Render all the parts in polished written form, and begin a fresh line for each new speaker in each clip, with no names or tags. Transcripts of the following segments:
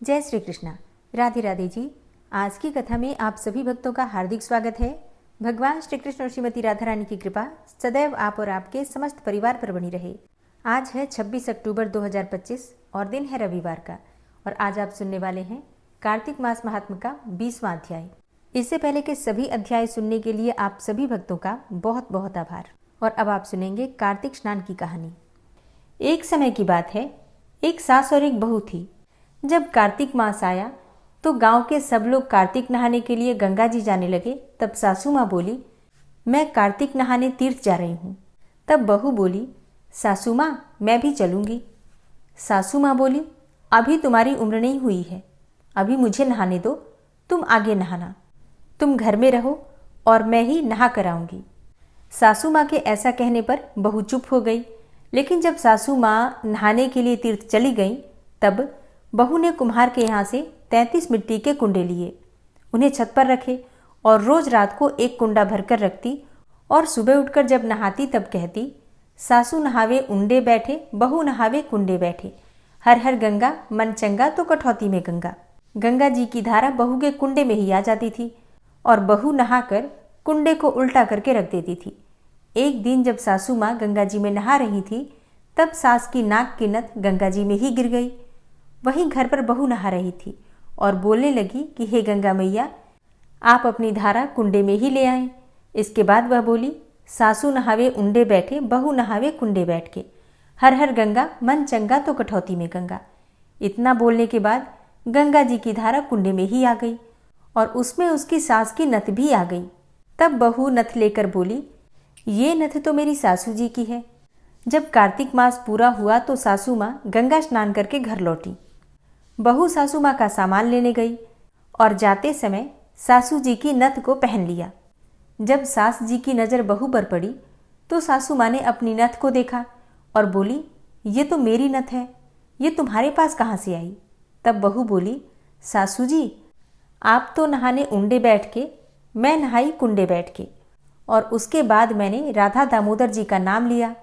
जय श्री कृष्णा। राधे राधे जी। आज की कथा में आप सभी भक्तों का हार्दिक स्वागत है। भगवान श्री कृष्ण और श्रीमती राधा रानी की कृपा सदैव आप और आपके समस्त परिवार पर बनी रहे। आज है 26 अक्टूबर 2025 और दिन है रविवार का, और आज आप सुनने वाले हैं कार्तिक मास महात्म्य का 20वां अध्याय। इससे पहले के सभी अध्याय सुनने के लिए आप सभी भक्तों का बहुत बहुत आभार। और अब आप सुनेंगे कार्तिक स्नान की कहानी। एक समय की बात है, एक सास और एक बहू थी। जब कार्तिक मास आया तो गांव के सब लोग कार्तिक नहाने के लिए गंगा जी जाने लगे। तब सासू माँ बोली, मैं कार्तिक नहाने तीर्थ जा रही हूँ। तब बहू बोली, सासू माँ मैं भी चलूँगी। सासू माँ बोली, अभी तुम्हारी उम्र नहीं हुई है, अभी मुझे नहाने दो, तुम आगे नहाना, तुम घर में रहो और मैं ही नहा कर आऊँगी। सासू माँ के ऐसा कहने पर बहू चुप हो गई। लेकिन जब सासू माँ नहाने के लिए तीर्थ चली गई तब बहू ने कुम्हार के यहाँ से 33 मिट्टी के कुंडे लिए, उन्हें छत पर रखे और रोज रात को एक कुंडा भरकर रखती और सुबह उठकर जब नहाती तब कहती, सासू नहावे उंडे बैठे, बहू नहावे कुंडे बैठे, हर हर गंगा मन चंगा तो कठौती में गंगा। गंगा जी की धारा बहू के कुंडे में ही आ जाती थी और बहू नहाकर कुंडे को उल्टा करके रख देती थी। एक दिन जब सासू माँ गंगा जी में नहा रही थी तब सास की नाक की नथ गंगा जी में ही गिर गई। वहीं घर पर बहू नहा रही थी और बोलने लगी कि हे गंगा मैया, आप अपनी धारा कुंडे में ही ले आए। इसके बाद वह बोली, सासू नहावे उंडे बैठे, बहू नहावे कुंडे बैठ के, हर हर गंगा मन चंगा तो कठौती में गंगा। इतना बोलने के बाद गंगा जी की धारा कुंडे में ही आ गई और उसमें उसकी सास की नथ भी आ गई। तब बहू नथ लेकर बोली, ये नथ तो मेरी सासू जी की है। जब कार्तिक मास पूरा हुआ तो सासू माँ गंगा स्नान करके घर लौटी। बहू सासू माँ का सामान लेने गई और जाते समय सासू जी की नथ को पहन लिया। जब सास जी की नज़र बहू पर पड़ी तो सासू माँ ने अपनी नथ को देखा और बोली, ये तो मेरी नथ है, ये तुम्हारे पास कहाँ से आई? तब बहू बोली, सासू जी आप तो नहाने उंडे बैठ के, मैं नहाई कुंडे बैठ के, और उसके बाद मैंने राधा दामोदर जी का नाम लिया,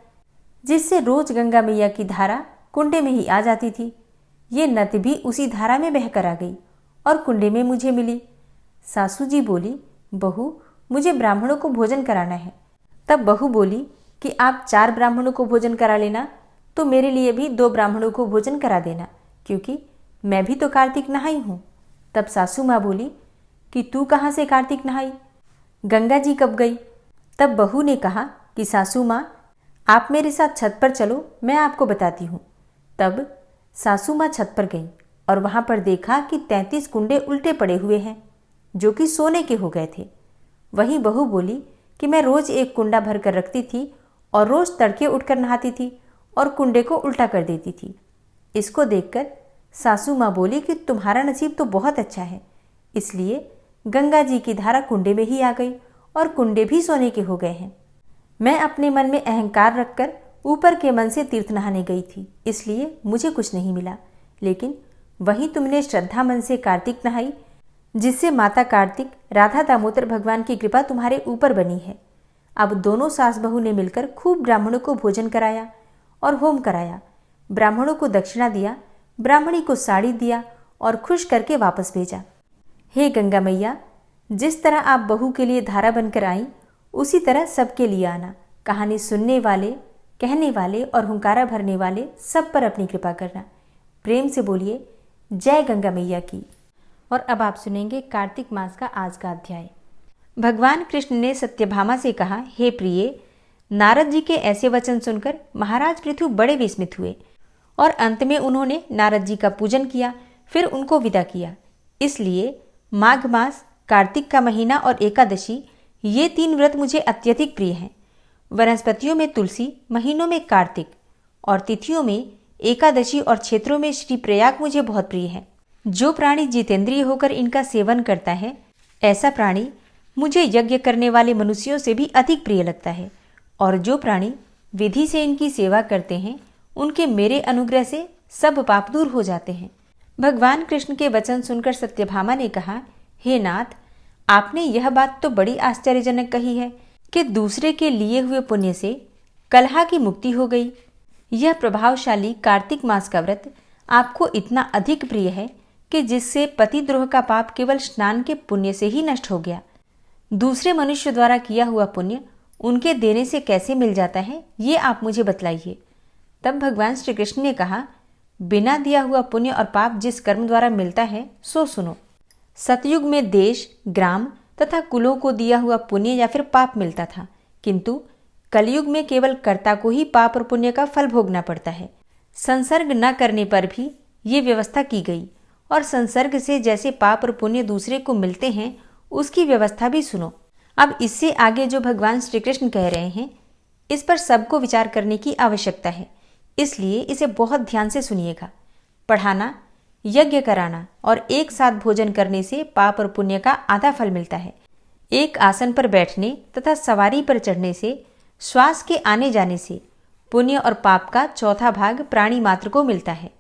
जिससे रोज गंगा मैया की धारा कुंडे में ही आ जाती थी। ये नथ भी उसी धारा में बहकर आ गई और कुंडे में मुझे मिली। सासू जी बोली, बहू मुझे ब्राह्मणों को भोजन कराना है। तब बहू बोली कि आप 4 ब्राह्मणों को भोजन करा लेना, तो मेरे लिए भी 2 ब्राह्मणों को भोजन करा देना, क्योंकि मैं भी तो कार्तिक नहाई हूँ। तब सासू माँ बोली कि तू कहाँ से कार्तिक नहाई, गंगा जी कब गई? तब बहू ने कहा कि सासू माँ आप मेरे साथ छत पर चलो, मैं आपको बताती हूँ। तब सासू माँ छत पर गई और वहाँ पर देखा कि 33 कुंडे उल्टे पड़े हुए हैं, जो कि सोने के हो गए थे। वहीं बहू बोली कि मैं रोज एक कुंडा भर कर रखती थी और रोज तड़के उठकर नहाती थी और कुंडे को उल्टा कर देती थी। इसको देखकर सासू माँ बोली कि तुम्हारा नसीब तो बहुत अच्छा है, इसलिए गंगा जी की धारा कुंडे में ही आ गई और कुंडे भी सोने के हो गए हैं। मैं अपने मन में अहंकार रखकर ऊपर के मन से तीर्थ नहाने गई थी, इसलिए मुझे कुछ नहीं मिला। लेकिन वहीं तुमने श्रद्धा मन से कार्तिक नहाई, जिससे माता कार्तिक राधा दामोदर भगवान की कृपा तुम्हारे ऊपर बनी है। अब दोनों सास बहू ने मिलकर खूब ब्राह्मणों को भोजन कराया और होम कराया। ब्राह्मणों को दक्षिणा दिया, ब्राह्मणी को साड़ी दिया और खुश करके वापस भेजा। हे गंगा मैया, जिस तरह आप बहू के लिए धारा बनकर आई, उसी तरह सबके लिए आना। कहानी सुनने वाले, कहने वाले और हुंकारा भरने वाले सब पर अपनी कृपा करना। प्रेम से बोलिए, जय गंगा मैया की। और अब आप सुनेंगे कार्तिक मास का आज का अध्याय। भगवान कृष्ण ने सत्यभामा से कहा, हे प्रिय, नारद जी के ऐसे वचन सुनकर महाराज पृथु बड़े विस्मित हुए और अंत में उन्होंने नारद जी का पूजन किया, फिर उनको विदा किया। इसलिए माघ मास, कार्तिक का महीना और एकादशी, ये 3 व्रत मुझे अत्यधिक प्रिय हैं। वनस्पतियों में तुलसी, महीनों में कार्तिक और तिथियों में एकादशी और क्षेत्रों में श्री प्रयाग मुझे बहुत प्रिय है। जो प्राणी जितेंद्रिय होकर इनका सेवन करता है, ऐसा प्राणी मुझे यज्ञ करने वाले मनुष्यों से भी अधिक प्रिय लगता है। और जो प्राणी विधि से इनकी सेवा करते हैं, उनके मेरे अनुग्रह से सब पाप दूर हो जाते हैं। भगवान कृष्ण के वचन सुनकर सत्यभामा ने कहा, हे नाथ, आपने यह बात तो बड़ी आश्चर्यजनक कही है कि दूसरे के लिए हुए पुण्य से कलह की मुक्ति हो गई। यह प्रभावशाली कार्तिक मास का व्रत आपको इतना अधिक प्रिय है कि जिससे पतिद्रोह का पाप केवल स्नान के पुण्य से ही नष्ट हो गया। दूसरे मनुष्य द्वारा किया हुआ पुण्य उनके देने से कैसे मिल जाता है, ये आप मुझे बतलाइए। तब भगवान श्री कृष्ण ने कहा, बिना दिया हुआ पुण्य और पाप जिस कर्म द्वारा मिलता है सो सुनो। सतयुग में देश, ग्राम तथा कुलों को दिया हुआ पुण्य या फिर पाप मिलता था, किंतु कलयुग में केवल कर्ता को ही पाप और पुण्य का फल भोगना पड़ता है। संसर्ग न करने पर भी ये व्यवस्था की गई, और संसर्ग से जैसे पाप और पुण्य दूसरे को मिलते हैं उसकी व्यवस्था भी सुनो। अब इससे आगे जो भगवान श्री कृष्ण कह रहे हैं, इस पर सबको विचार करने की आवश्यकता है, इसलिए इसे बहुत ध्यान से सुनिएगा। पढ़ाना, यज्ञ कराना और एक साथ भोजन करने से पाप और पुण्य का आधा फल मिलता है। एक आसन पर बैठने तथा सवारी पर चढ़ने से, श्वास के आने जाने से पुण्य और पाप का चौथा भाग प्राणी मात्र को मिलता है।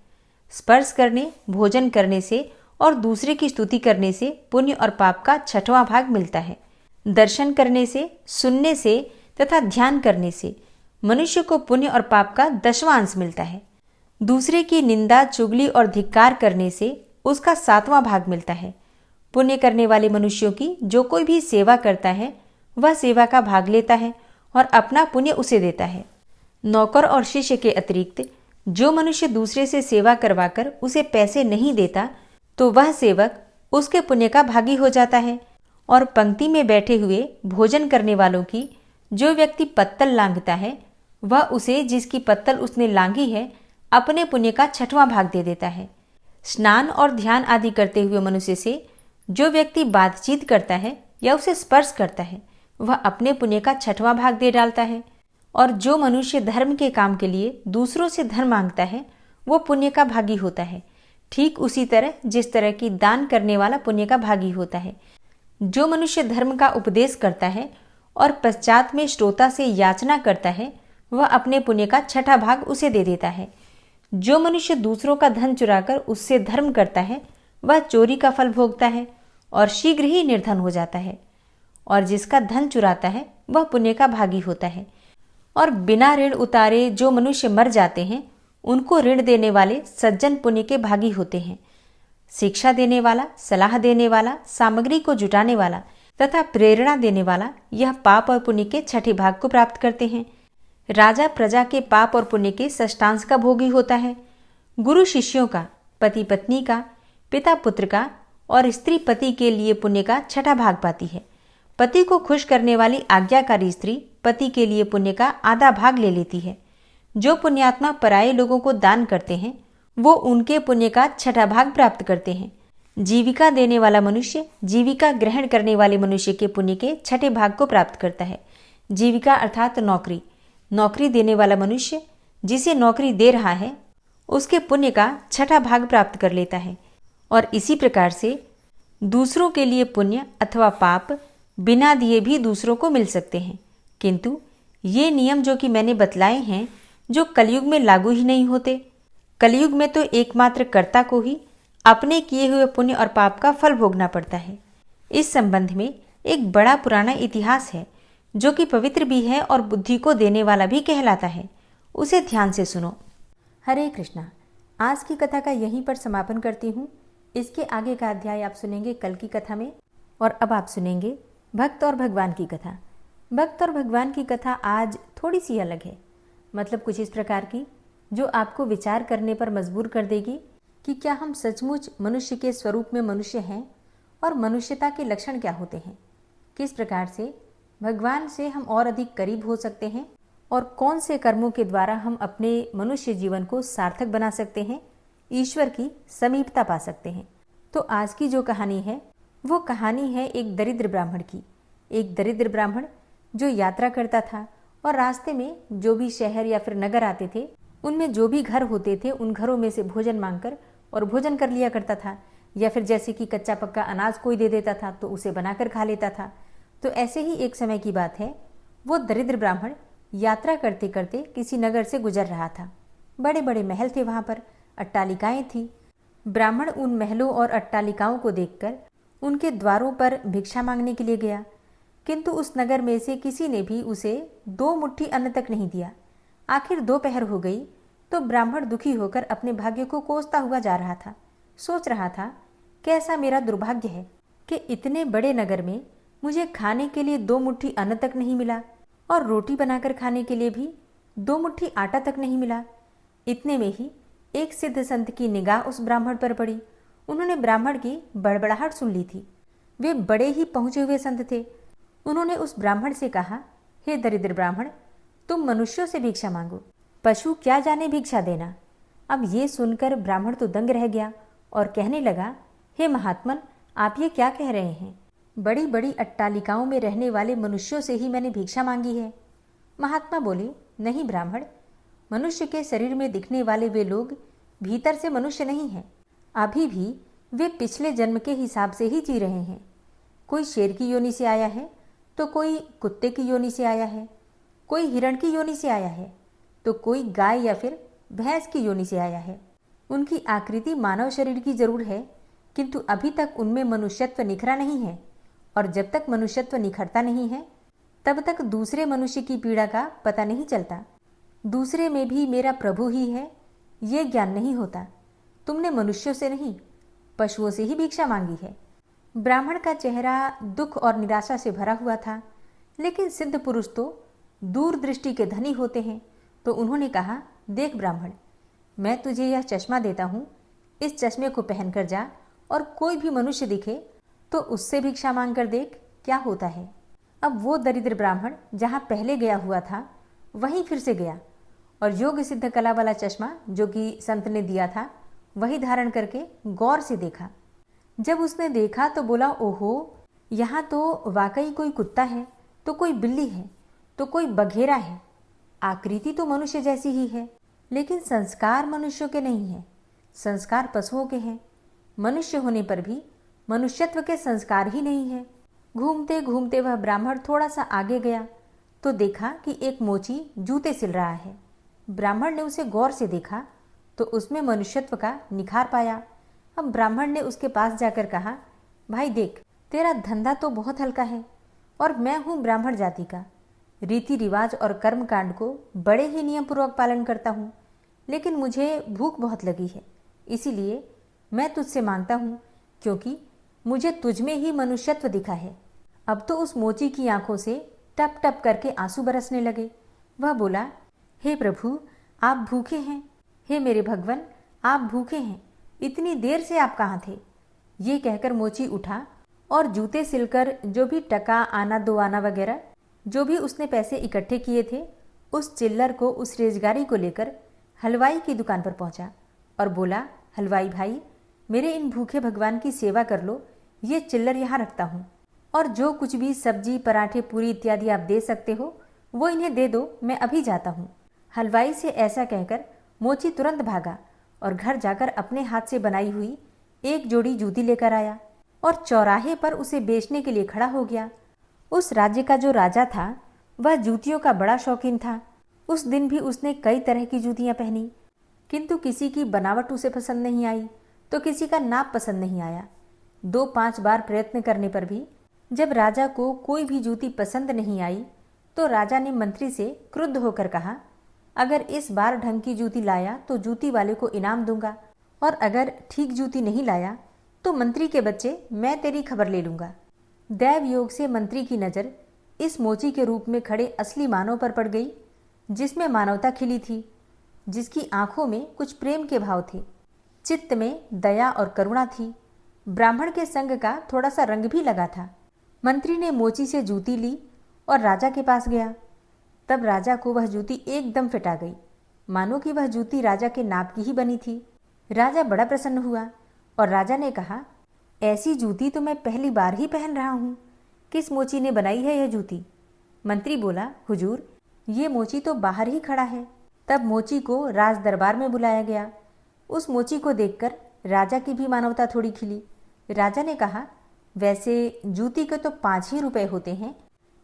स्पर्श करने, भोजन करने से और दूसरे की स्तुति करने से पुण्य और पाप का छठवां भाग मिलता है। दर्शन करने से, सुनने से तथा ध्यान करने से मनुष्य को पुण्य और पाप का 10वां अंश मिलता है। दूसरे की निंदा, चुगली और धिक्कार करने से उसका 7वां भाग मिलता है। पुण्य करने वाले मनुष्यों की जो कोई भी सेवा करता है वह सेवा का भाग लेता है और अपना पुण्य उसे देता है। नौकर और शिष्य के अतिरिक्त जो मनुष्य दूसरे से सेवा करवाकर उसे पैसे नहीं देता तो वह सेवक उसके पुण्य का भागी हो जाता है। और पंक्ति में बैठे हुए भोजन करने वालों की जो व्यक्ति पत्तल लांघता है वह उसे, जिसकी पत्तल उसने लांघी है, अपने पुण्य का 6वां भाग दे देता है। स्नान और ध्यान आदि करते हुए मनुष्य से जो व्यक्ति बातचीत करता है या उसे स्पर्श करता है वह अपने पुण्य का 6वां भाग दे डालता है। और जो मनुष्य धर्म के काम के लिए दूसरों से धन मांगता है वो पुण्य का भागी होता है, ठीक उसी तरह जिस तरह की दान करने वाला पुण्य का भागी होता है। जो मनुष्य धर्म का उपदेश करता है और पश्चात में श्रोता से याचना करता है वह अपने पुण्य का 6ठा भाग उसे दे देता है। जो मनुष्य दूसरों का धन चुराकर उससे धर्म करता है वह चोरी का फल भोगता है और शीघ्र ही निर्धन हो जाता है। और जिसका धन चुराता है वह पुण्य का भागी होता है। और बिना ऋण उतारे जो मनुष्य मर जाते हैं उनको ऋण देने वाले सज्जन पुण्य के भागी होते हैं। शिक्षा देने वाला, सलाह देने वाला, सामग्री को जुटाने वाला तथा प्रेरणा देने वाला यह पाप और पुण्य के 6ठे भाग को प्राप्त करते हैं। राजा प्रजा के पाप और पुण्य के षष्ठांश का भोगी होता है। गुरु शिष्यों का, पति पत्नी का, पिता पुत्र का और स्त्री पति के लिए पुण्य का 6ठा भाग पाती है। पति को खुश करने वाली आज्ञाकारी स्त्री पति के लिए पुण्य का आधा भाग ले लेती है। जो पुण्यात्मा पराये लोगों को दान करते हैं वो उनके पुण्य का 6ठा भाग प्राप्त करते हैं। जीविका देने वाला मनुष्य जीविका ग्रहण करने वाले मनुष्य के पुण्य के 6ठे भाग को प्राप्त करता है। जीविका अर्थात नौकरी, नौकरी देने वाला मनुष्य जिसे नौकरी दे रहा है उसके पुण्य का 6ठा भाग प्राप्त कर लेता है। और इसी प्रकार से दूसरों के लिए पुण्य अथवा पाप बिना दिए भी दूसरों को मिल सकते हैं, किंतु ये नियम जो कि मैंने बतलाए हैं जो कलयुग में लागू ही नहीं होते। कलयुग में तो एकमात्र कर्ता को ही अपने किए हुए पुण्य और पाप का फल भोगना पड़ता है। इस संबंध में एक बड़ा पुराना इतिहास है जो कि पवित्र भी है और बुद्धि को देने वाला भी कहलाता है। उसे ध्यान से सुनो। हरे कृष्णा। आज की कथा का यहीं पर समापन करती हूँ। इसके आगे का अध्याय आप सुनेंगे कल की कथा में। और अब आप सुनेंगे भक्त और भगवान की कथा। भक्त और भगवान की कथा आज थोड़ी सी अलग है, मतलब कुछ इस प्रकार की जो आपको विचार करने पर मजबूर कर देगी कि क्या हम सचमुच मनुष्य के स्वरूप में मनुष्य हैं और मनुष्यता के लक्षण क्या होते हैं, किस प्रकार से भगवान से हम और अधिक करीब हो सकते हैं और कौन से कर्मों के द्वारा हम अपने मनुष्य जीवन को सार्थक बना सकते हैं, ईश्वर की समीपता पा सकते हैं। तो आज की जो कहानी है वो कहानी है एक दरिद्र ब्राह्मण की। एक दरिद्र ब्राह्मण जो यात्रा करता था और रास्ते में जो भी शहर या फिर नगर आते थे उनमें जो भी घर होते थे उन घरों में से भोजन मांगकर और भोजन कर लिया करता था, या फिर जैसे कि कच्चा पक्का अनाज कोई दे देता था तो उसे बनाकर खा लेता था। तो ऐसे ही एक समय की बात है, वो दरिद्र ब्राह्मण यात्रा करते करते किसी नगर से गुजर रहा था। बड़े बड़े महल थे, वहाँ पर अट्टालिकाएं थी। ब्राह्मण उन महलों और अट्टालिकाओं को देखकर उनके द्वारों पर भिक्षा मांगने के लिए गया, किंतु उस नगर में से किसी ने भी उसे 2 मुट्ठी अन्न तक नहीं दिया। आखिर दोपहर हो गई तो ब्राह्मण दुखी होकर अपने भाग्य को कोसता हुआ जा रहा था। सोच रहा था कैसा मेरा दुर्भाग्य है कि इतने बड़े नगर में मुझे खाने के लिए 2 मुट्ठी अन्न तक नहीं मिला और रोटी बनाकर खाने के लिए भी 2 मुट्ठी आटा तक नहीं मिला। इतने में ही एक सिद्ध संत की निगाह उस ब्राह्मण पर पड़ी। उन्होंने ब्राह्मण की बड़बड़ाहट सुन ली थी। वे बड़े ही पहुंचे हुए संत थे। उन्होंने उस ब्राह्मण से कहा, हे दरिद्र ब्राह्मण, तुम मनुष्यों से भिक्षा मांगो, पशु क्या जाने भिक्षा देना। अब ये सुनकर ब्राह्मण तो दंग रह गया और कहने लगा, हे महात्मन, आप ये क्या कह रहे हैं? बड़ी बड़ी अट्टालिकाओं में रहने वाले मनुष्यों से ही मैंने भिक्षा मांगी है। महात्मा बोले, नहीं ब्राह्मण, मनुष्य के शरीर में दिखने वाले वे लोग भीतर से मनुष्य नहीं हैं। अभी भी वे पिछले जन्म के हिसाब से ही जी रहे हैं। कोई शेर की योनि से आया है तो कोई कुत्ते की योनि से आया है, कोई हिरण की योनि से आया है तो कोई गाय या फिर भैंस की योनि से आया है। उनकी आकृति मानव शरीर की जरूर है, किंतु अभी तक उनमें मनुष्यत्व निखरा नहीं है, और जब तक मनुष्यत्व निखरता नहीं है तब तक दूसरे मनुष्य की पीड़ा का पता नहीं चलता। दूसरे में भी मेरा प्रभु ही है, ये ज्ञान नहीं होता। तुमने मनुष्यों से नहीं, पशुओं से ही भिक्षा मांगी है। ब्राह्मण का चेहरा दुख और निराशा से भरा हुआ था, लेकिन सिद्ध पुरुष तो दूरदृष्टि के धनी होते हैं, तो उन्होंने कहा, देख ब्राह्मण, मैं तुझे यह चश्मा देता हूँ, इस चश्मे को पहनकर जा और कोई भी मनुष्य दिखे तो उससे भिक्षा मांग कर देख क्या होता है। अब वो दरिद्र ब्राह्मण जहाँ पहले गया हुआ था वहीं फिर से गया और योग सिद्ध कला वाला चश्मा जो कि संत ने दिया था वही धारण करके गौर से देखा। जब उसने देखा तो बोला, ओहो, यहाँ तो वाकई कोई कुत्ता है तो कोई बिल्ली है तो कोई बघेरा है। आकृति तो मनुष्य जैसी ही है, लेकिन संस्कार मनुष्यों के नहीं है, संस्कार पशुओं के हैं। मनुष्य होने पर भी मनुष्यत्व के संस्कार ही नहीं है। घूमते घूमते वह ब्राह्मण थोड़ा सा आगे गया तो देखा कि एक मोची जूते सिल रहा है। ब्राह्मण ने उसे गौर से देखा तो उसमें मनुष्यत्व का निखार पाया। अब ब्राह्मण ने उसके पास जाकर कहा, भाई देख, तेरा धंधा तो बहुत हल्का है और मैं हूँ ब्राह्मण जाति का। रीति रिवाज और कर्म कांड को बड़े ही नियम पूर्वक पालन करता हूँ, लेकिन मुझे भूख बहुत लगी है, इसीलिए मैं तुझसे मांगता हूँ, क्योंकि मुझे तुझमें ही मनुष्यत्व दिखा है। अब तो उस मोची की आंखों से टप टप करके आंसू बरसने लगे। वह बोला, हे प्रभु, आप भूखे हैं। हे मेरे भगवान, आप भूखे हैं, इतनी देर से आप कहाँ थे? ये कहकर मोची उठा और जूते सिलकर जो भी टका आना दो आना वगैरह जो भी उसने पैसे इकट्ठे किए थे उस चिल्लर को, उस रेजगारी को लेकर हलवाई की दुकान पर पहुंचा और बोला, हलवाई भाई, मेरे इन भूखे भगवान की सेवा कर लो, ये चिल्लर यहाँ रखता हूँ, और जो कुछ भी सब्जी, पराठे, पूरी इत्यादि आप दे सकते हो वो इन्हें दे दो, मैं अभी जाता हूँ। हलवाई से ऐसा कहकर मोची तुरंत भागा और घर जाकर अपने हाथ से बनाई हुई एक जोड़ी जूती लेकर आया और चौराहे पर उसे बेचने के लिए खड़ा हो गया। उस राज्य का जो राजा था वह जूतियों का बड़ा शौकीन था। उस दिन भी उसने कई तरह की जूतियां पहनी, किंतु किसी की बनावट उसे पसंद नहीं आई तो किसी का नाप पसंद नहीं आया। 2-5 बार प्रयत्न करने पर भी जब राजा को कोई भी जूती पसंद नहीं आई तो राजा ने मंत्री से क्रुद्ध होकर कहा, अगर इस बार ढंग की जूती लाया तो जूती वाले को इनाम दूंगा, और अगर ठीक जूती नहीं लाया तो मंत्री के बच्चे मैं तेरी खबर ले लूंगा। दैव योग से मंत्री की नज़र इस मोची के रूप में खड़े असली मानव पर पड़ गई, जिसमें मानवता खिली थी, जिसकी आंखों में कुछ प्रेम के भाव थे, चित्त में दया और करुणा थी। ब्राह्मण के संग का थोड़ा सा रंग भी लगा था। मंत्री ने मोची से जूती ली और राजा के पास गया। तब राजा को वह जूती एकदम फिटा गई, मानो कि वह जूती राजा के नाप की ही बनी थी। राजा बड़ा प्रसन्न हुआ और राजा ने कहा, ऐसी जूती तो मैं पहली बार ही पहन रहा हूँ, किस मोची ने बनाई है यह जूती? मंत्री बोला, हुजूर, ये मोची तो बाहर ही खड़ा है। तब मोची को राज दरबार में बुलाया गया। उस मोची को देखकर राजा की भी मानवता थोड़ी खिली। राजा ने कहा, वैसे जूती के तो 5 ही रुपए होते हैं,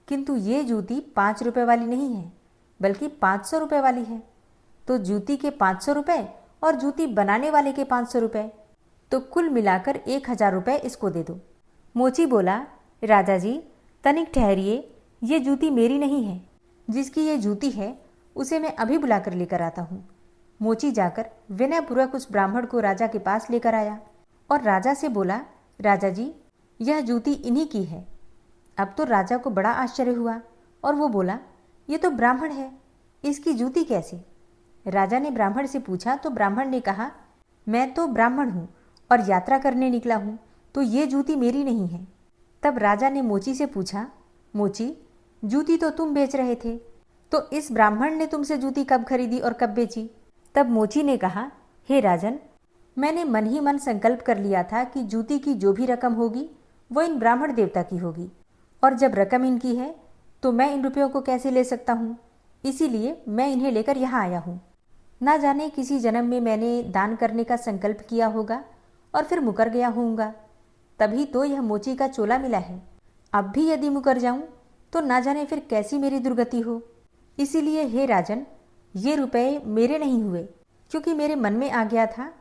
किंतु ये जूती 5 रुपए वाली नहीं है, बल्कि 500 रुपए वाली है। तो जूती के 500 रुपए और जूती बनाने वाले के 500 रुपए, तो कुल मिलाकर 1000 रुपए इसको दे दो। मोची बोला, राजा जी, तनिक ठहरिए, ये जूती मेरी नहीं है, जिसकी ये जूती है उसे मैं अभी बुला कर लेकर आता हूँ। मोची जाकर विनयपूर्वक उस ब्राह्मण को राजा के पास लेकर आया और राजा से बोला, राजा जी, यह जूती इन्हीं की है। अब तो राजा को बड़ा आश्चर्य हुआ और वो बोला, ये तो ब्राह्मण है, इसकी जूती कैसे? राजा ने ब्राह्मण से पूछा तो ब्राह्मण ने कहा, मैं तो ब्राह्मण हूँ और यात्रा करने निकला हूँ, तो ये जूती मेरी नहीं है। तब राजा ने मोची से पूछा, मोची, जूती तो तुम बेच रहे थे, तो इस ब्राह्मण ने तुमसे जूती कब खरीदी और कब बेची? तब मोची ने कहा, हे राजन, मैंने मन ही मन संकल्प कर लिया था कि जूती की जो भी रकम होगी वो इन ब्राह्मण देवता की होगी, और जब रकम इनकी है तो मैं इन रुपयों को कैसे ले सकता हूँ, इसीलिए मैं इन्हें लेकर यहाँ आया हूँ। ना जाने किसी जन्म में मैंने दान करने का संकल्प किया होगा और फिर मुकर गया होऊंगा, तभी तो यह मोची का चोला मिला है। अब भी यदि मुकर जाऊं तो ना जाने फिर कैसी मेरी दुर्गति हो। इसीलिए हे राजन, ये रुपए मेरे नहीं हुए, क्योंकि मेरे मन में आ गया था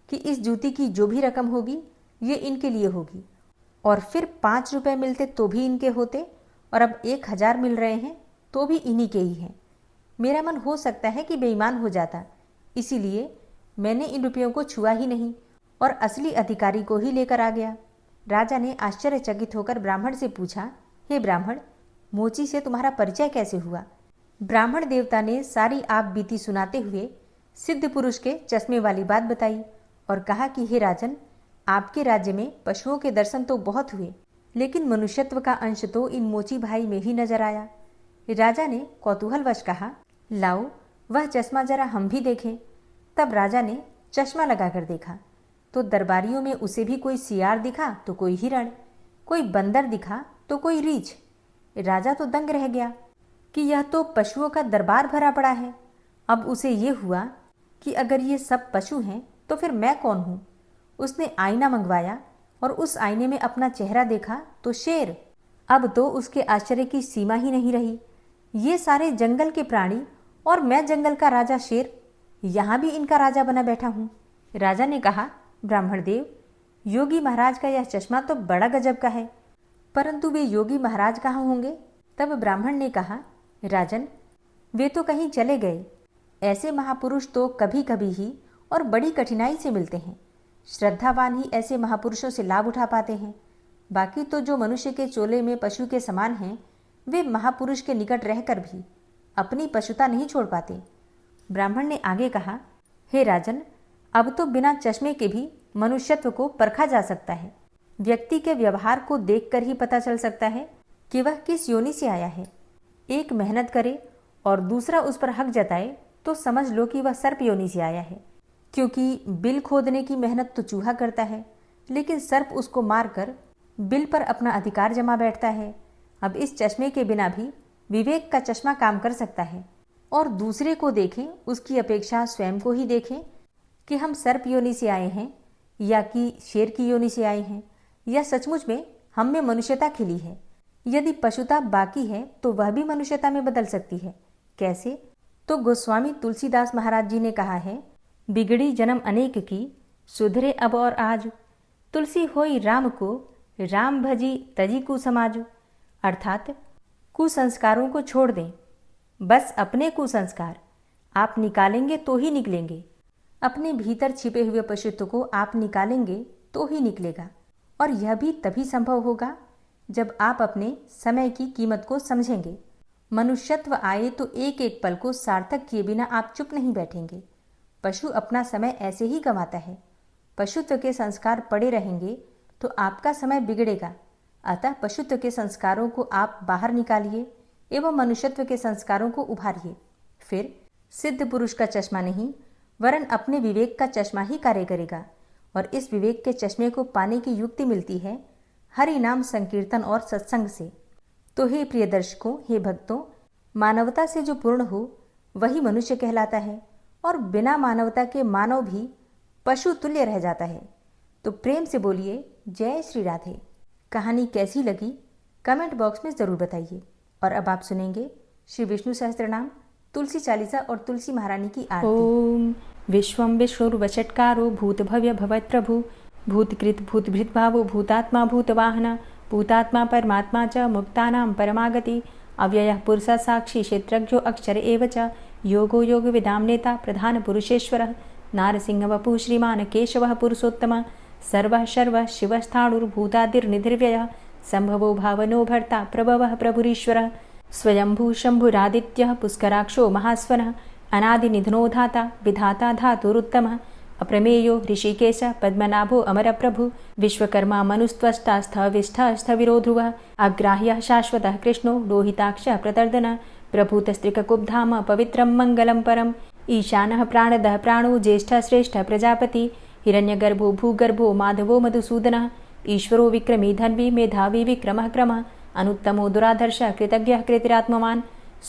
कि इस जूती की जो भी रकम होगी ये इनके लिए होगी, और फिर 5 रुपये मिलते तो भी इनके होते, और अब 1000 मिल रहे हैं तो भी इन्हीं के ही हैं। मेरा मन हो सकता है कि बेईमान हो जाता, इसीलिए मैंने इन रुपयों को छुआ ही नहीं और असली अधिकारी को ही लेकर आ गया। राजा ने आश्चर्यचकित होकर ब्राह्मण से पूछा, हे ब्राह्मण, मोची से तुम्हारा परिचय कैसे हुआ? ब्राह्मण देवता ने सारी आप बीती सुनाते हुए सिद्ध पुरुष के चश्मे वाली बात बताई और कहा कि हे राजन, आपके राज्य में पशुओं के दर्शन तो बहुत हुए, लेकिन मनुष्यत्व का अंश तो इन मोची भाई में ही नजर आया। राजा ने कौतूहलवश कहा, लाओ वह चश्मा जरा हम भी देखें। तब राजा ने चश्मा लगाकर देखा तो दरबारियों में उसे भी कोई सियार दिखा तो कोई हिरण, कोई बंदर दिखा तो कोई रीछ। राजा तो दंग रह गया कि यह तो पशुओं का दरबार भरा पड़ा है। अब उसे ये हुआ कि अगर ये सब पशु हैं तो फिर मैं कौन हूँ। उसने आईना मंगवाया और उस आईने में अपना चेहरा देखा तो शेर। अब तो उसके आश्चर्य की सीमा ही नहीं रही। ये सारे जंगल के प्राणी और मैं जंगल का राजा शेर, यहाँ भी इनका राजा बना बैठा हूँ। राजा ने कहा, ब्राह्मण देव, योगी महाराज का यह चश्मा तो बड़ा गजब का है, परंतु वे योगी महाराज कहाँ होंगे? तब ब्राह्मण ने कहा, राजन, वे तो कहीं चले गए। ऐसे महापुरुष तो कभी कभी ही और बड़ी कठिनाई से मिलते हैं। श्रद्धावान ही ऐसे महापुरुषों से लाभ उठा पाते हैं। बाकी तो जो मनुष्य के चोले में पशु के समान हैं, वे महापुरुष के निकट रहकर भी अपनी पशुता नहीं छोड़ पाते। ब्राह्मण ने आगे कहा, हे राजन, अब तो बिना चश्मे के भी मनुष्यत्व को परखा जा सकता है। व्यक्ति के व्यवहार को देखकर ही पता चल सकता है कि वह किस योनि से आया है। एक मेहनत करे और दूसरा उस पर हक जताए तो समझ लो कि वह सर्प योनि से आया है, क्योंकि बिल खोदने की मेहनत तो चूहा करता है, लेकिन सर्प उसको मारकर बिल पर अपना अधिकार जमा बैठता है। अब इस चश्मे के बिना भी विवेक का चश्मा काम कर सकता है, और दूसरे को देखें उसकी अपेक्षा स्वयं को ही देखें कि हम सर्प योनि से आए हैं या कि शेर की योनि से आए हैं, या सचमुच में हम में मनुष्यता खिली है। यदि पशुता बाकी है तो वह भी मनुष्यता में बदल सकती है। कैसे? तो गोस्वामी तुलसीदास महाराज जी ने कहा है, बिगड़ी जन्म अनेक की, सुधरे अब और आज। तुलसी होई राम को, राम भजी तजी कुसमाजु। अर्थात कुसंस्कारों को छोड़ दें, बस अपने कुसंस्कार आप निकालेंगे तो ही निकलेंगे। अपने भीतर छिपे हुए पशुत्व को आप निकालेंगे तो ही निकलेगा, और यह भी तभी संभव होगा जब आप अपने समय की कीमत को समझेंगे। मनुष्यत्व आए तो एक एक पल को सार्थक किए बिना आप चुप नहीं बैठेंगे। पशु अपना समय ऐसे ही गंवाता है। पशुत्व के संस्कार पड़े रहेंगे तो आपका समय बिगड़ेगा। अतः पशुत्व के संस्कारों को आप बाहर निकालिए एवं मनुष्यत्व के संस्कारों को उभारिए। फिर सिद्ध पुरुष का चश्मा नहीं वरन अपने विवेक का चश्मा ही कार्य करेगा, और इस विवेक के चश्मे को पाने की युक्ति मिलती है हरि नाम संकीर्तन और सत्संग से। तो हे प्रिय दर्शकों, हे भक्तों, मानवता से जो पूर्ण हो वही मनुष्य कहलाता है, और बिना मानवता के मानव भी पशु तुल्य रह जाता है। तो प्रेम से बोलिए जय श्री राधे। कहानी कैसी लगी कमेंट बॉक्स में ज़रूर बताइए। और अब आप सुनेंगे श्री विष्णु सहस्त्रनाम, तुलसी चालीसा और तुलसी महारानी की आरती। ओम विश्वम विश्वरूपचटकारो भूत भव्य भवत प्रभु, भूतकृत भूतभृत भावो भूतात्मा भूतवाहन, भूतात्मा परमात्मा च मुक्तानां परमागति, अव्ययः पुरुषः साक्षी क्षेत्रज्ञो अक्षर एव च, योगो योग विदाम नेता प्रधान पुरुषेश्वरः, नारसिंह वपुः श्रीमान केशवः पुरुषोत्तम, सर्वः शर्वः शिवस्थाणुर्भूतादिर्निधिर्व्ययः संभवो भावनो भर्ता प्रभवः प्रभुरीश्वरः स्वयंभू शंभुरादित्यः पुष्कराक्षो महास्वनः अनादिनिधनो धाता विधाता धातुरुत्तमः अप्रमेयो ऋषिकेश पद्मनाभो अमरप्रभु विश्वकर्मा मनुस्त्वष्टा स्थविष्ठः स्थविरो ध्रुवः अग्राह्यः शाश्वतः कृष्णो लोहिताक्षः प्रतर्दनः प्रभूतस्त्रिककुब्धाम पवित्रं मङ्गलं परम् ईशानः प्राणदः प्राणो ज्येष्ठः श्रेष्ठः प्रजापति हिरण्यगर्भो भूगर्भो माधवो मधुसूदनः ईश्वरो विक्रमी धन्वी मेधावी विक्रमः क्रमः अनुत्तमो दुराधर्षः कृतज्ञः कृतिरात्मवान्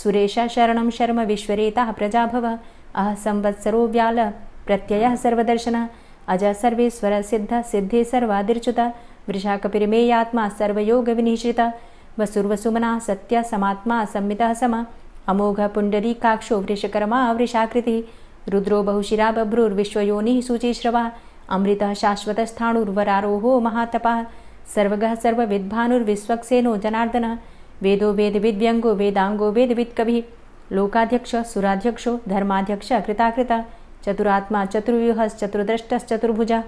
सुरेश शरणं शर्म विश्वरेताः प्रजाभवः अह संवत्सरो व्याल प्रत्ययः सर्वदर्शनः अज सर्वेश्वर सिद्ध सिद्धे सर्वादिर्च्युतः वृषाकपिर्मेयात्मा सर्वयोगविनिश्रितः वसुर्वसुमना सत्य समात्मा संमितः समः अमोघ पुण्डरीकाक्षो वृषकर्मा वृषाकृतिः रुद्रो बहुशिरा बभ्रुर्विश्वयोनिः शुचिश्रवः अमृतः शाश्वतस्थाणुर्वरारोहो महातपः सर्वगः सर्वविद्भानुर्विश्वक्सेनो जनार्दनः वेदो वेदविद्व्यङ्गो वेदाङ्गो वेदवित्कविः लोकाध्यक्षः सुराध्यक्षो धर्माध्यक्षः कृताकृतः चतुरात्मा चतुर्व्यूहश्चतुर्द्रष्टश्चतुर्भुजः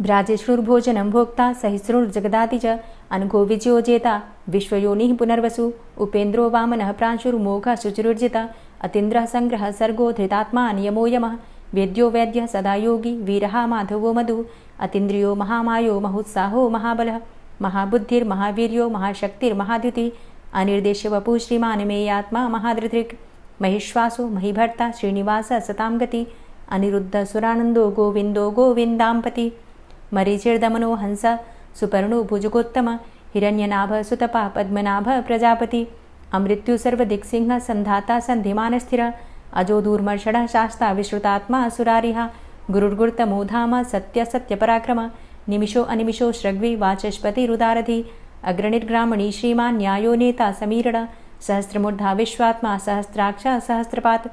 भ्राजिष्णुर्भोजनं भोक्ता सहिष्णुर्जगदाति च अनघो विजयोजेता विश्वयोनिः पुनर्वसु उपेन्द्रो वामनः प्रांशुर्मोघः शुचिरुर्जिता अतीन्द्रः सङ्ग्रहः सर्गो धृतात्मा नियमो यमः वेद्यो वैद्यः सदा योगी वीरः माधवो मधु अतीन्द्रियो महामायो महोत्साहो महाबलः महाबुद्धिर्महावीर्यो महाशक्तिर्महाद्युतिः अनिर्देश्यवपुः श्रीमान् मेयात्मा महाधृतिर् महिश्वासो महीभर्ता श्रीनिवासः सतां गति अनिरुद्ध सुरानन्दो गोविन्दो गोविन्दाम्पति मरीचिर्दमनो हंस सुपर्णो भुजगोत्तम हिरण्यनाभ सुतपा पद्मनाभ प्रजापति अमृत्यु सर्वदिक्सिंह संधाता सन्धिमानस्थिर अजो दूर्मर्षणः शास्ता विश्रुतात्मा सुरारिः गुरुर्गुर्तमो धाम सत्य सत्यपराक्रम निमिषो अनिमिषो श्रग्वी वाचस्पतिरुदारधि अग्रणिर्ग्रामणी श्रीमान् न्यायो नेता समीरण सहस्रमूर्धा विश्वात्मा सहस्राक्ष सहस्रपात्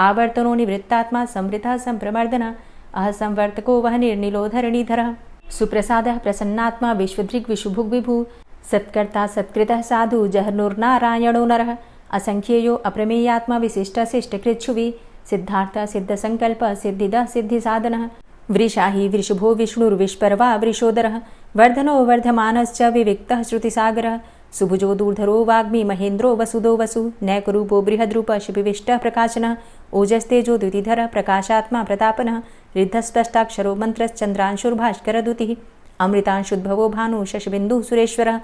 आवर्तनो निवृत्तात्मा संवृतः संप्रमर्दन अह संवर्तको वहनिर्निलोधरणीधरः सुप्रसादः प्रसन्नात्मा विश्वदृग्विशुभुग्विभु सत्कर्ता सत्कृतः साधु जहर्नुर्नारायणो नरः असंख्येयो अप्रमेयात्मा विशिष्टशिष्टकृच्छुवि सिद्धार्थ सिद्धसङ्कल्प सिद्धिदः सिद्धिसाधनः वृषाहि वृषभो विष्णुर्विष्पर्वा वृषोदरः वर्धनो वर्धमानश्च विविक्तः श्रुतिसागरः सुभुजो दूर्धरो वाग्मी महेन्द्रो वसुदो वसु नैकरूपो बृहद्रूप शिपिविष्टः प्रकाशनः ओजस्तेजो द्युतिधरः प्रकाशात्मा प्रतापनः रिद्धस्पष्टाक्षरो मन्त्रश्चन्द्रांशुर्भास्करदुतिः अमृतांशुद्भवो भानु शशबिन्दुः सुरेश्वरः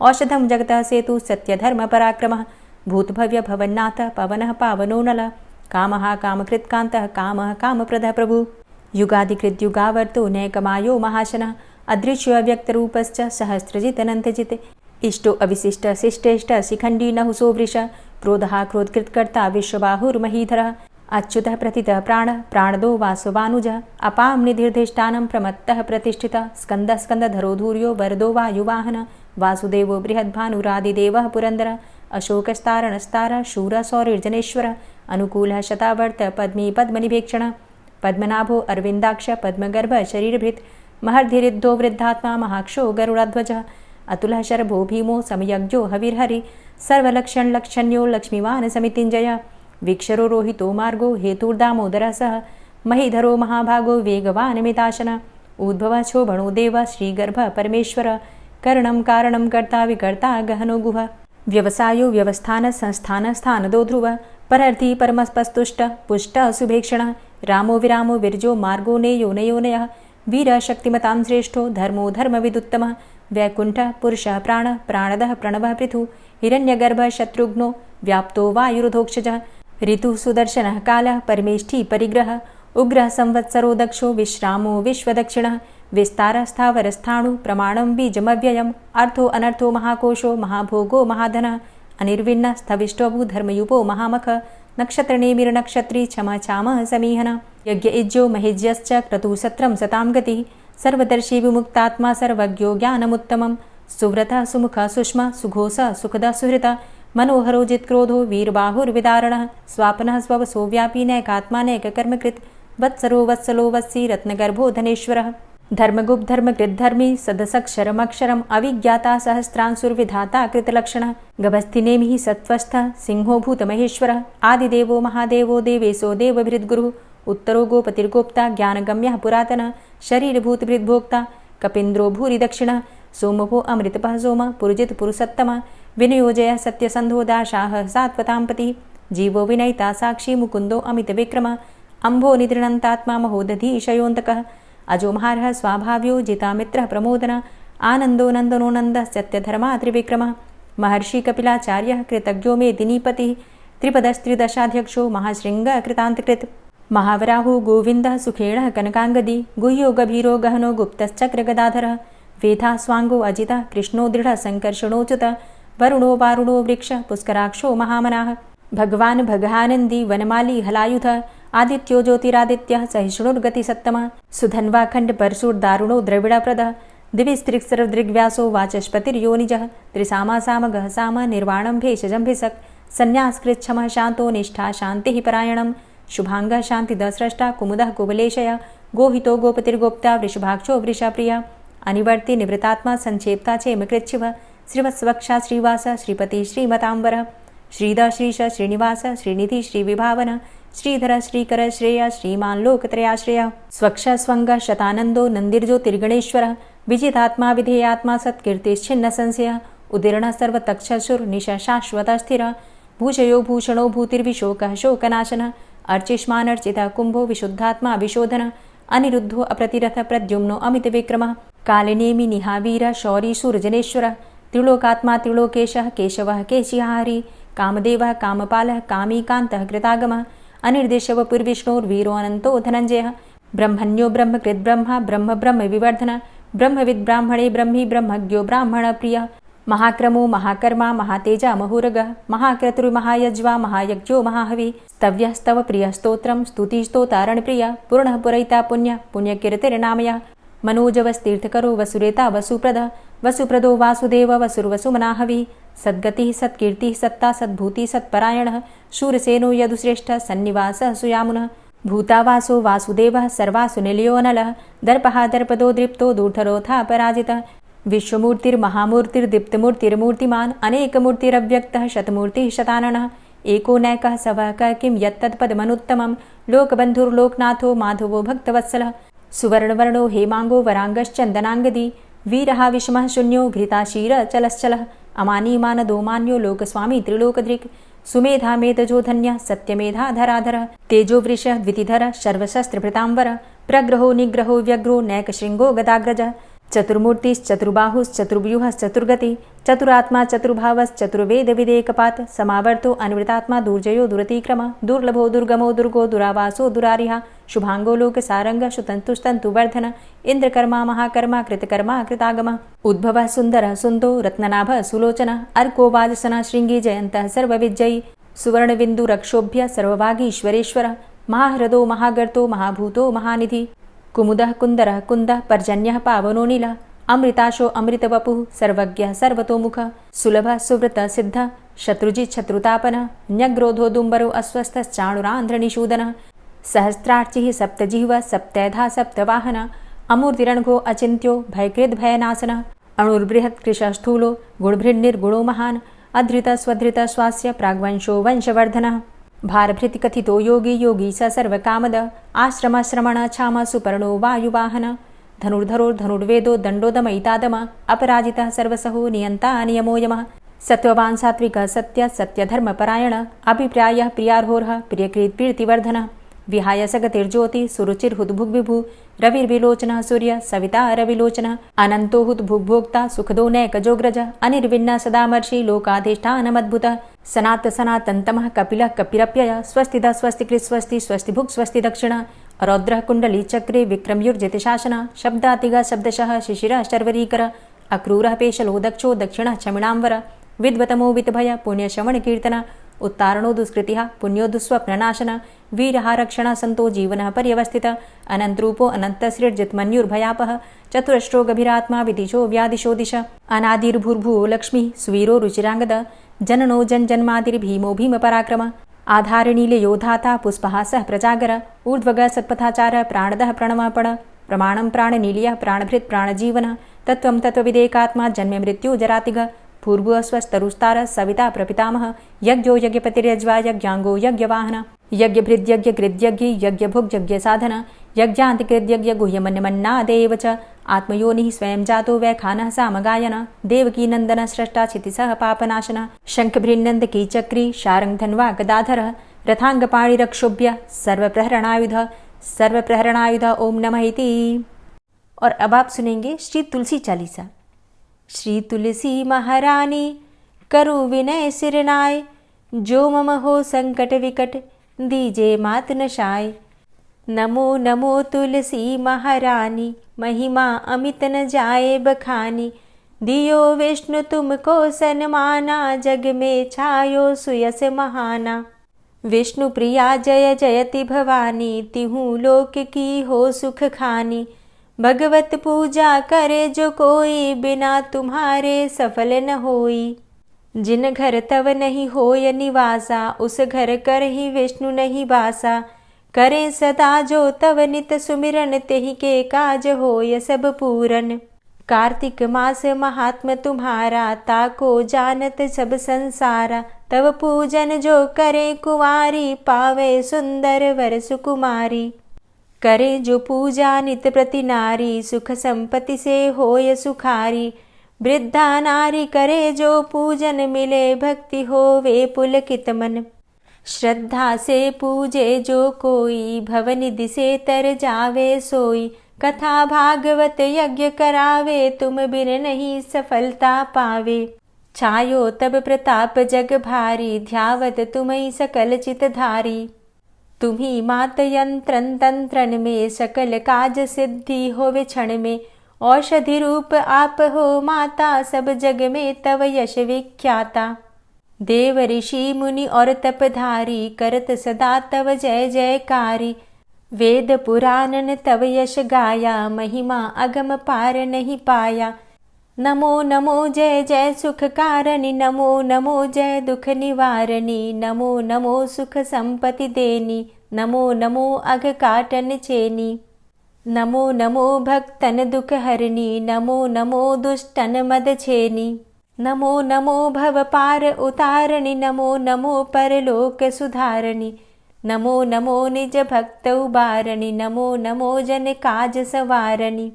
औषधं जगतः सेतु सत्यधर्मपराक्रमः भूतभव्य भवन्नाथ पवनः पावनो नलः कामः कामकृत्कान्तः कामः कामप्रदः प्रभु युगादिकृद्युगावर्तो नैकमायो महाशनः अदृश्यो अव्यक्तरूपश्च सहस्रजितनन्तजित् इष्टो अविशिष्ट शिष्टेष्ट शिखण्डी नहुसो वृष क्रोधः क्रोधकृत्कर्ता विश्वबाहुर्महीधरः अच्युतः प्रतितः प्राणः प्राणदो वासवानुजः अपां निधिर्धिष्ठानं प्रमत्तः प्रतिष्ठितः स्कन्दः स्कन्दधरो धूर्यो वरदो वायुवाहनः वासुदेवो बृहद्भानुरादिदेवः पुरन्दरः अशोकस्तारणस्तारः शूरः सौरिर्जनेश्वरः अनुकूलः शतावर्त पद्मी पद्मनिभेक्षणः पद्मनाभो अरविन्दाक्ष पद्मगर्भ शरीरभृत् महर्धिरिद्धो वृद्धात्मा महाक्षो गरुडाध्वजः अतुलः शरभो भीमो समयज्ञो हविर्हरि सर्वलक्षणलक्षण्यो लक्ष्मीवान् समितिञ्जयः वीक्षरो रोहितो मार्गो हेतुर्दामोदरः सह महीधरो महाभागो वेगवान् मिताशनः उद्भवः शोभणो देवः श्रीगर्भः परमेश्वरः करणं कारणं कर्ता विकर्ता गहनो गुहः व्यवसायो व्यवस्थान संस्थान स्थानदो ध्रुवः परर्थी परमस्पस्तुष्टः पुष्टः सुभेक्षणः रामो विरामो विरजो मार्गो नेयो नयोनयः वीरः शक्तिमतां श्रेष्ठो धर्मो धर्मविदुत्तमः वैकुण्ठः पुरुषः प्राणः प्राणदः प्रणवः पृथुः हिरण्यगर्भः शत्रुघ्नो व्याप्तो वायुरुधोक्षजः ऋतुः सुदर्शनः कालः परमेष्ठी परिग्रहः उग्रः संवत्सरो दक्षो विश्रामो विश्वदक्षिणः विस्तारस्थावरस्थाणु प्रमाणं बीजमव्ययम् अर्थो अनर्थो महाकोशो महाभोगो महाधनः अनिर्विण्णः स्थविष्टोभू धर्मयुपो महामख नक्षत्रनेमिर्नक्षत्री क्षमा क्षामः समीहनः यज्ञ इज्यो महेज्यश्च क्रतुसत्रं सतां गतिः सर्वदर्शी विमुक्तात्मा सर्वज्ञो ज्ञानमुत्तमं सुव्रतः सुमुखः सुष्मा सुघोषः सुखदः सुहृतः मनोहरो जित्क्रोधो वीरबाहुर्विदारणः स्वापनः स्ववसो व्यापी नैकात्मा नैककर्मकृत् वत्सरो वत्सलो वत्सी रत्नगर्भो धनेश्वरः धर्मगुप्त धर्मकृद्धर्मी सदसक्षरमक्षरम् अविज्ञाता सहस्रांशुर्विधाता कृतलक्षणः गभस्तिनेमिः सत्त्वस्थः सिंहो भूतमहेश्वरः आदिदेवो महादेवो देवेशो देवभृद्गुरुः उत्तरो गोपतिर्गोप्ता ज्ञानगम्यः पुरातनः शरीरभूतभृद्भोक्ता कपीन्द्रो भूरि दक्षिणः सोमभो अमृतपः सोम पुरुजित पुरुषोत्तम विनियोजय सत्यसन्धो दाशाः सात्वतां पतिः जीवो विनयिता साक्षी मुकुन्दो अमितविक्रम अम्भो निद्रणन्तात्मा महोदधीशयोऽन्तकः अजो महारः स्वाभाव्यो जितामित्रः प्रमोदन आनन्दो नन्दनो नन्दः सत्यधर्मा त्रिविक्रमः महर्षि कपिलाचार्यः कृतज्ञो मेदिनीपतिः त्रिपदस्त्रिदशाध्यक्षो महाशृङ्गः कृतान्तकृत् महावराहो गोविन्दः सुखेणः कनकाङ्गदी गुह्यो गभीरो गहनो गुप्तश्चक्रगदाधरः वेधा स्वाङ्गो अजितः कृष्णो दृढः सङ्कर्षणोच्युत वरुणो वारुणो वृक्षः पुष्कराक्षो महामनाः भगवान् भगानन्दी वनमाली हलायुध आदित्यो ज्योतिरादित्यः सहिष्णुर्गतिसत्तमः सुधन्वा खण्डपरशुर्दारुणो द्रविडप्रदः दिविस्त्रिक्सर्वदृग्व्यासो वाचस्पतिर्योनिजः त्रिसामा सामगः साम निर्वाणं भेषजम्भिषक् संन्यासकृच्छमः शान्तो निष्ठा शान्तिः परायणं शुभाङ्गः शान्तिदस्रष्टा कुमुदः कुवलेशय गोहितो गोपतिर्गोप्ता वृषभाक्षो वृषाप्रिया अनिवर्ति निवृतात्मा संक्षेप्ता चेमकृच्छिव श्रीवत्सवक्षा श्रीवास श्रीपति श्रीमताम्बर श्रीद श्रीश श्रीनिवास श्रीनिधि श्रीविभावन श्रीधर श्रीकर श्रेय श्रीमान् लोकत्रयाश्रय स्वक्ष स्वङ्ग शतानन्दो नन्दिर्ज्योतिर्गणेश्वर विजितात्मा विधेयात्मा सत्कीर्तिश्छिन्न संशय उदीर्णः सर्वतक्षशुर्निश शाश्वत स्थिर भूषयो भूषणो भूतिर्विशोकः शोकनाशनः अर्चिष्मानर्चितः कुम्भो विशुद्धात्मा विशोधन अनिरुद्धो अप्रतिरथ प्रद्युम्नो अमितविक्रमः कालिनेमि निहावीर शौरी सूर्यजनेश्वर त्रिलोकात्मा त्रिलोकेशः केशवः केशिहारी कामदेवः कामपालः कामीकान्तः कृतागमः अनिर्देशवपुर्विष्णोर्वीरो अनन्तो धनञ्जयः ब्रह्मण्यो ब्रह्मकृद्ब्रह्मा ब्रह्म ब्रह्म विवर्धन ब्रह्मविद्ब्राह्मणे ब्रह्मी ब्रह्मज्ञो ब्राह्मणप्रियः महाक्रमो महाकर्मा महातेजा महोरगः महाक्रतुर्महायज्वा महायज्ञो महाहवि स्तव्यः स्तव प्रियः स्तोत्रं स्तुतिस्तोतारणप्रियः पूर्णः पुरैता पुण्यः पुण्यकीर्तिर्नामयः मनोजवस्तीर्थकरो वसुरेता वसुप्रदः वसुप्रदो वासुदेव वसुर्वसुमनाहवि सद्गतिः सत्कीर्तिः सत्ता सद्भूतिः सत्परायणः शूरसेनो यदुश्रेष्ठः सन्निवासः सुयामुनः भूतावासो वासुदेवः सर्वासु निलयो नलः दर्पः दर्पदो दृप्तो दूर्धरोऽथा पराजितः विश्वमूर्तिर्महामूर्तिर्दीप्तमूर्तिर्मूर्तिमान् अनेकमूर्तिरव्यक्तः शतमूर्तिः शताननः एको नैकः सवः क किं यत्तत्पदमनुत्तमं लोकबन्धुर्लोकनाथो माधवो भक्तवत्सलः सुवर्णवर्णो हेमाङ्गो वराङ्गश्चन्दनाङ्गदी वीरः विषमः शून्यो घृताशीरचलश्चलः अमानीमानदो मान्यो लोकस्वामी त्रिलोकदृक् सुमेधा मेधजो धन्यः सत्यमेधाधराधरः तेजोवृषः द्वितिधरः सर्वशस्त्रभृताम्बर प्रग्रहो निग्रहो व्यग्रो नैकशृङ्गो गदाग्रजः चतुर्मूर्तिश्चतुर्बाहुश्चतुर्व्यूहश्चतुर्गति चतुरात्मा चतुर्भावश्चतुर्वेदविदेकपात् समावर्तो अनिवृतात्मा दुर्जयो दुरतिक्रम दुर्लभो दुर्गमो दुर्गो दुरावासो दुरारिहा शुभाङ्गो लोकसारङ्गः शुतन्तुस्तन्तुवर्धन इन्द्रकर्मा महाकर्मा कृतकर्मा कृतागमः उद्भवः सुन्दरः सुन्दो रत्ननाभः सुलोचनः अर्को वाजसनः शृङ्गी जयन्तः सर्वविजयी सुवर्णबिन्दुरक्षोभ्य सर्वभागीश्वरेश्वरः महाह्रदो महागर्तो महाभूतो महानिधि कुमुदः कुन्दरः कुन्दः पर्जन्यः पावनो नीलः अमृताशो अमृतवपुः सर्वज्ञः सर्वतोमुखः सुलभः सुव्रतः सिद्धः शत्रुजित् शत्रुतापनः न्यग्रोधो दुम्बरो अस्वस्थश्चाणुरान्ध्रनिषूदनः सहस्रार्चिः सप्तजिह्वः सप्तैधा सप्तवाहनः अमूर्तिरणघो अचिन्त्यो भयकृद्भयनाशनः अणुर्बृहत् कृशस्थूलो गुणभृन्निर्गुणो महान् अधृतः स्वधृतः स्वास्य प्राग्वंशो वंशवर्धनः भारभृतिकथितो योगी योगी स सर्वकामद आश्रमश्रमण क्षाम सुपर्णो वायुवाहन धनुर्धरोर्धनुर्वेदो दण्डोदमयितादम अपराजितः सर्वसहो नियन्ता नियमो यमः सत्त्ववान् सात्विकः सत्य सत्यधर्मपरायण अभिप्रायः प्रियार्होर्ह प्रियकृत्प्रीतिवर्धनः विहाय सगतिर्ज्योति सुरुचिर्हुद्भुग्विभु रविर्विलोचनः सूर्य सविता रविलोचनः अनन्तो हुद्भुग्भोक्ता सुखदो नैकजोग्रज अनिर्विण्ण सदामर्षि लोकाधिष्ठानमद्भुतः सनात सनातन्तमः कपिलः कपिरप्यय स्वस्तिदा स्वस्तिकृत् स्वस्ति स्वस्तिभुक् स्वस्ति दक्षिण रौद्रः कुण्डली चक्रे विक्रमयुर्जितशासन शब्दातिग शब्दशः शिशिरः शर्वरीकर अक्रूरः पेशलो दक्षो दक्षिणः क्षमिणाम्बर विद्वतमो वितभय पुण्यश्रवणकीर्तन उत्तारणो दुष्कृतिः पुण्यो दुःस्वप्ननाशन वीरः रक्षण सन्तो जीवनः पर्यवस्थितः अनन्तरूपो अनन्तसृर्जितमन्युर्भयापः चतुरष्ट्रो गभीरात्मा विदिशो व्यादिशो दिश अनादिर्भूर्भुवो लक्ष्मीः सुवीरो रुचिराङ्गद जननो जन्मादिर्भीमो भीमपराक्रम आधारनीलयोधाता पुष्पहासः प्रजागर ऊर्ध्वगः सत्पथाचार प्राणदः प्रणमपण प्रमाणं प्राणनीलयः प्राणभृत् प्राणजीवन तत्त्वं तत्त्वविदेकात्मा जन्म मृत्यु जरातिग भूर्भुवः स्वस्तरुस्तारः सविता प्रपितामहः यज्ञो यज्ञपतिर्यज्वा यज्ञाङ्गो यज्ञवाहन यज्ञ भृद्यज्ञ कृद्यज्ञ यज्ञ भुग यज्ञ साधन यज्ञांत कृद्यज्ञ गुह्यमन्यमन्नादेव च आत्मयोनिः स्वयं जातो वैखानः सामगायन देवकी नंदन स्रष्टा क्षितिसः पापनाशन शंखभृन्नंद की चक्री शारंग धन्वा गदाधर रथांगपाणिरक्षोभ्य सर्वप्रहरणायुध ओम नमः इति। और अब आप सुनेंगे श्री तुलसी चालीसा। श्री तुलसी महारानी करु विनय सिरनाय, जो मम हो संकट विकट दीजे मात नशाय। नमो नमो तुलसी महारानी, महिमा अमित न जाए बखानी। दियो विष्णु तुमको सन्माना, जग में छायो सुयस महाना। विष्णु प्रिया जय जयति भवानी, तिहु लोक की हो सुख खानी। भगवत पूजा करे जो कोई, बिना तुम्हारे सफल न होई। जिन घर तव नहीं होय निवासा, उस घर कर ही विष्णु नहीं बासा। करे सदा जो तव नित सुमिरन, तेहि के काज होय सब पूरन। कार्तिक मास महात्म तुम्हारा, ताको जानत सब संसारा। तव पूजन जो करे कुंवारी, पावे सुंदर वर सुकुमारी। करे जो पूजा नित प्रति नारी, सुख संपत्ति से होय सुखारी। वृद्धा नारी करे जो पूजन, मिले भक्ति होवे पुलकित मन। श्रद्धा से पूजे जो कोई, भवनिधि से तर जावे सोई। कथा भागवत यज्ञ करावे, तुम बिन नहीं सफलता पावे। छायो तब प्रताप जग भारी, ध्यावत तुम्हीं सकल चित धारी। तुम्ही मात यंत्रन तंत्रन में, सकल काज सिद्धि होवे क्षण में। औषधि रूप आप हो माता, सब जग में तव यश विख्याता। देव ऋषि मुनि और तपधारी, करत सदा तव जय जयकारी। वेद पुराणन तव यश गाया, महिमा अगम पार नहीं पाया। नमो नमो जय जय सुख कारणी, नमो नमो जय दुख निवारणी। नमो नमो सुख संपत्ति देनी, नमो नमो अघ काटन चेनी। नमो नमो भक्तन दुख हरणी, नमो नमो दुष्टन मद छेनी। नमो नमो भव पार उतारणी, नमो नमो परलोक सुधारणी। नमो नमो निज भक्त उबारणी, नमो नमो जन काज सवारणी।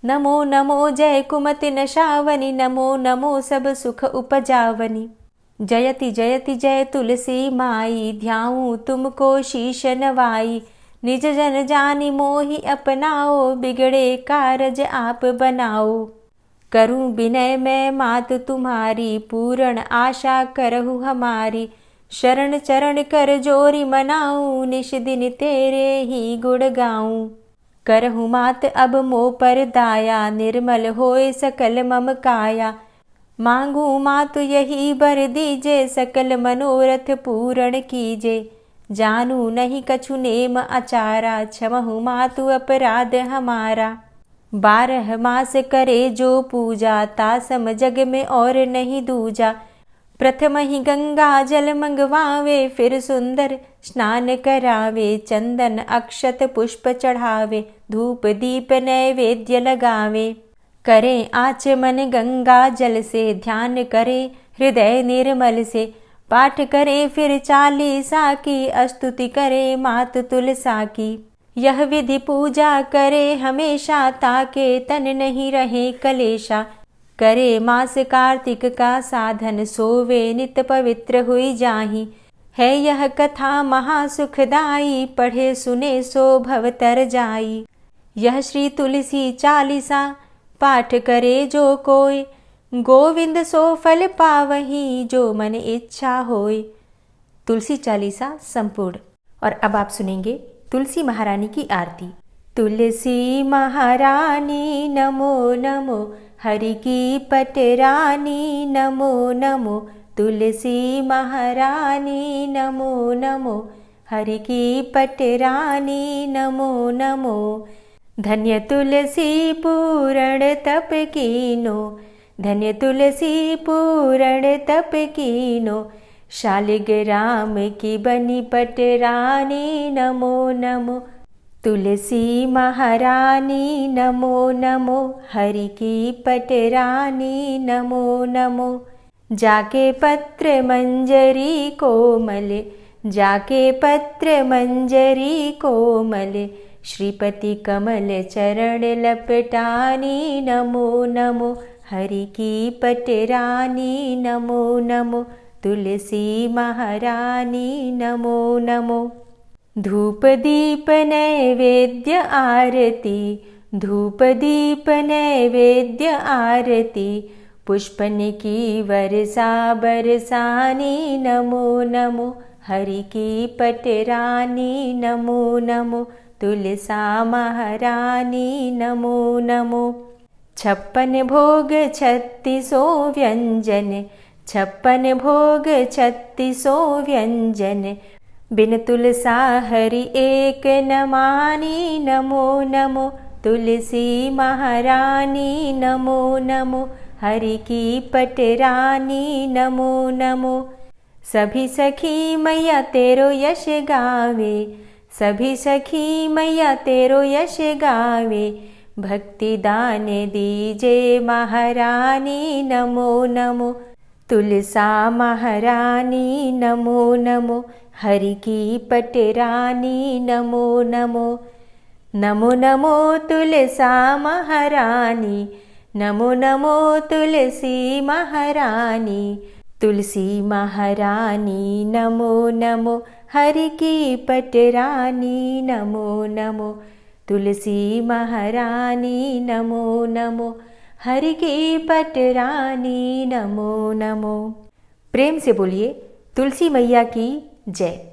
नमो नमो जय कुमति नशावनी, नमो नमो सब सुख उपजावनी। जयति जयति जय तुलसी माई, ध्याऊं तुमको शीश नवाई। निज जन जानि मोहि अपनाओ, बिगड़े कारज आप बनाओ। करूं विनय मैं मात तुम्हारी, पूर्ण आशा करहु हमारी। शरण चरण कर जोरी मनाऊं, निश दिन तेरे ही गुण गाऊं। करहु मात अब मोह पर दाया, निर्मल होए सकल मम काया। मांगू मातु यही बर दीजे, सकल मनोरथ पूर्ण कीजे। जानू नहीं कछु नेम आचारा, क्षमहु मातु अपराध हमारा। 12 मास करे जो पूजा, तासम जग में और नहीं दूजा। प्रथम ही गंगा जल मंगवावे, फिर सुंदर स्नान करावे। चंदन अक्षत पुष्प चढ़ावे, धूप दीप नैवेद्य लगावे। करे आचमन गंगा जल से, ध्यान करे हृदय निर्मल से। पाठ करे फिर चालीसा की, स्तुति करे मात तुलसा की। यह विधि पूजा करे हमेशा, ताके तन नहीं रहे कलेशा। करे मास कार्तिक का साधन, सोवे नित पवित्र हुई जाहि। है यह कथा महासुखदाई, पढ़े सुने सो भव तर जाई। यह श्री तुलसी चालीसा, पाठ करे जो कोय। गोविंद सो फल पावही, जो मन इच्छा होय। तुलसी चालीसा संपूर्ण। और अब आप सुनेंगे तुलसी महारानी की आरती। तुलसी महारानी नमो नमो, हरि की पटरानी नमो नमो। तुलसी महारानी नमो नमो, हरि की पटरानी नमो नमो। धन्य तुलसी पूर्ण तप कीनो, धन्य तुलसी पूर्ण तप कीनो। शालिग्राम की बनी पटरानी नमो नमो। तुलसी महारानी नमो नमो, हरि की पटरानी नमो नमो। जाके पत्र मंजरी कोमल, जाके पत्र मंजरी कोमल, श्रीपति कमल चरण लपटानी, नमो नमो हरि की पटरानी, नमो नमो तुलसी महारानी, नमो नमो। धूप दीप नैवेद्य आरती, धूप दीप नैवेद्य आरती, पुष्पन की वर्षा बरसानी, नमो नमो हरि की पटरानी, नमो नमो तुलसा महारानी, नमो नमो। 56 भोग 36 व्यंजन, 56 भोग 36 व्यंजन, बिन तुलसा हरि एक न मानी, नमो नमो तुलसी महारानी, नमो नमो हरि की पटरानी, नमो नमो। सभी सखी मैया तेरो यश गावे, सभी सखी मैया तेरो यश गावे, भक्ति दान दीजे महारानी, नमो नमो तुलसा महारानी, नमो नमो हरि की पटरानी, नमो नमो। नमो नमो तुलसा महारानी, नमो नमो तुलसी महारानी, तुलसी महारानी, नमो नमो हरि की पटरानी, नमो नमो तुलसी महारानी, नमो नमो हरि की पटरानी, नमो नमो। प्रेम से बोलिए तुलसी मैया की जय।